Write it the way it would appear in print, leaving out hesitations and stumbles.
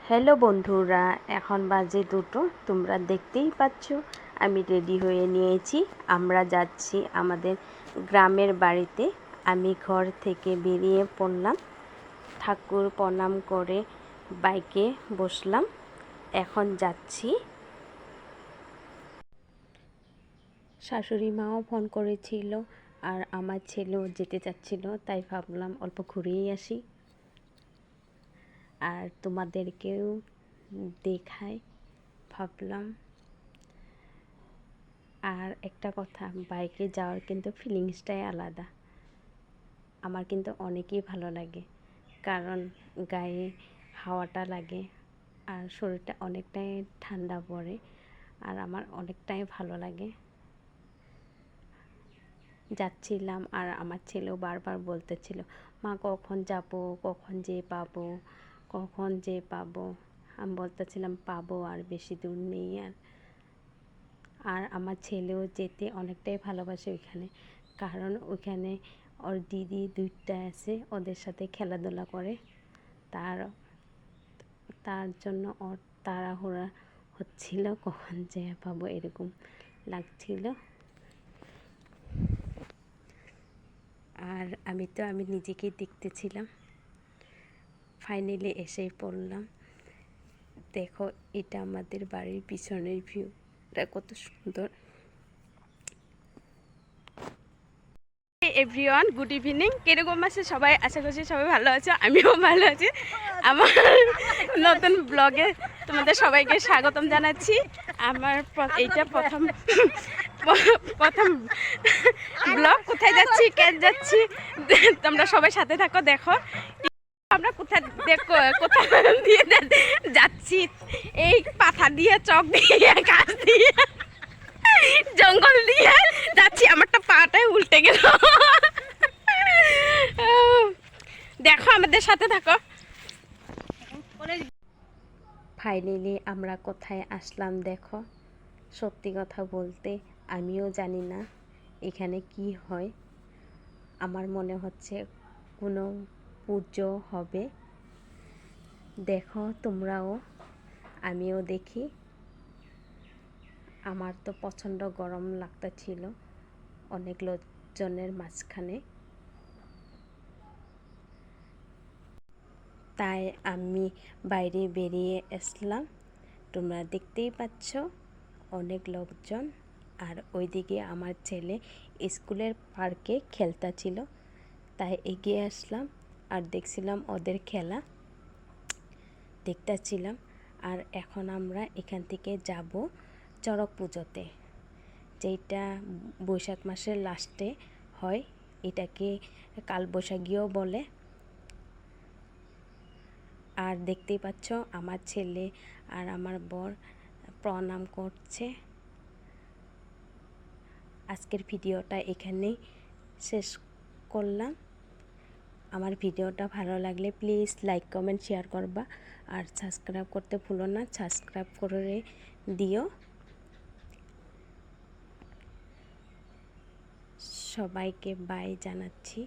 Hello বন্ধুরা, এখন বাজে 2টো। তোমরা দেখতেই পাচ্ছ আমি রেডি হয়ে নিয়েছি। আমরা যাচ্ছি আমাদের গ্রামের বাড়িতে। আমি ঘর থেকে বেরিয়ে পড়লাম, ঠাকুর প্রণাম করে বাইকে বসলাম। এখন যাচ্ছি। শাশুড়ি মাও ফোন করেছিল আর আমার ছেলেও যেতে চাচ্ছিল, তাই ভাবলাম অল্প ঘুরেই আসি আর তোমাদেরকেও দেখাই ভাবলাম। আর একটা কথা, বাইকে যাওয়ার কিন্তু ফিলিংসটাই আলাদা। আমার কিন্তু অনেকই ভালো লাগে, কারণ গায়ে হাওয়াটা লাগে আর শরীরটা অনেকটাই ঠান্ডা পড়ে, আর আমার অনেকটাই ভালো লাগে। যাচ্ছিলাম আর আমার ছেলেও বারবার বলতেছিল, মা কখন যাব, কখন যে পাবো, কখন যে পাবো। আমি বলতেছিলাম পাবো, আর বেশি দূর নেই। আর আমার ছেলেও যেতে অনেকটাই ভালোবাসে ওইখানে, কারণ ওইখানে ওর দিদি 2টা আছে, ওদের সাথে খেলাধুলা করে। তার জন্য ওর তাড়াহুড়া হচ্ছিল, কখন যে পাবো এরকম লাগছিল। আর আমি নিজেকেই দেখতেছিলাম। ফাইনালি এসেই পড়লাম। দেখো, এটা আমাদের বাড়ির পিছনের ভিউ, এটা কত সুন্দর। Everyone, good evening. কিরকম আছে সবাই? আশা করছি সবাই ভালো আছে, আমিও ভালো আছি। আমার নতুন ব্লগে তোমাদের সবাইকে স্বাগতম জানাচ্ছি। আমার এইটা প্রথম ব্লগ। কোথায় যাচ্ছি, কেন যাচ্ছি, তোমরা সবাই সাথে থাকো, দেখো আমরা কোথায় দিয়ে যাচ্ছি। এই পাথা দিয়ে, চক দিয়ে, গাছ দিয়ে, জঙ্গল দিয়ে যাচ্ছি। আমারটা পাটাই উল্টে গেল। দেখো, আমাদের সাথে থাকো। ফাইনালি আমরা কোথায় আসলাম দেখো। সত্যি কথা বলতে আমিও জানি না এখানে কি হয়। আমার মনে হচ্ছে কোনো পুজো হবে। দেখো তোমরাও, আমিও দেখি। আমার তো প্রচণ্ড গরম লাগতেছিল অনেক লোকজনের মাঝখানে, তাই আমি বাইরে বেরিয়ে আসলাম। তোমরা দেখতেই পাচ্ছ অনেক লোকজন। আর ওইদিকে আমার ছেলে স্কুলের পার্কে খেলতেছিল, তাই এগিয়ে আসলাম আর দেখছিলাম ওদের খেলা দেখতেছিলাম। আর এখন আমরা এখান থেকে যাব চড়ক পুজোতে, যেটা বৈশাখ মাসের লাস্টে হয়। এটাকে কালবৈশাখীও বলে। আর দেখতেই পাচ্ছ আমার ছেলে আর আমার বর প্রণাম করছে। আজকের ভিডিওটা এখানেই শেষ করলাম। আমার ভিডিওটা ভালো লাগলে প্লিজ লাইক, কমেন্ট, শেয়ার করবা। আর সাবস্ক্রাইব করতে ভুলো না, সাবস্ক্রাইব করে দিও। সবাইকে বাই জানাচ্ছি।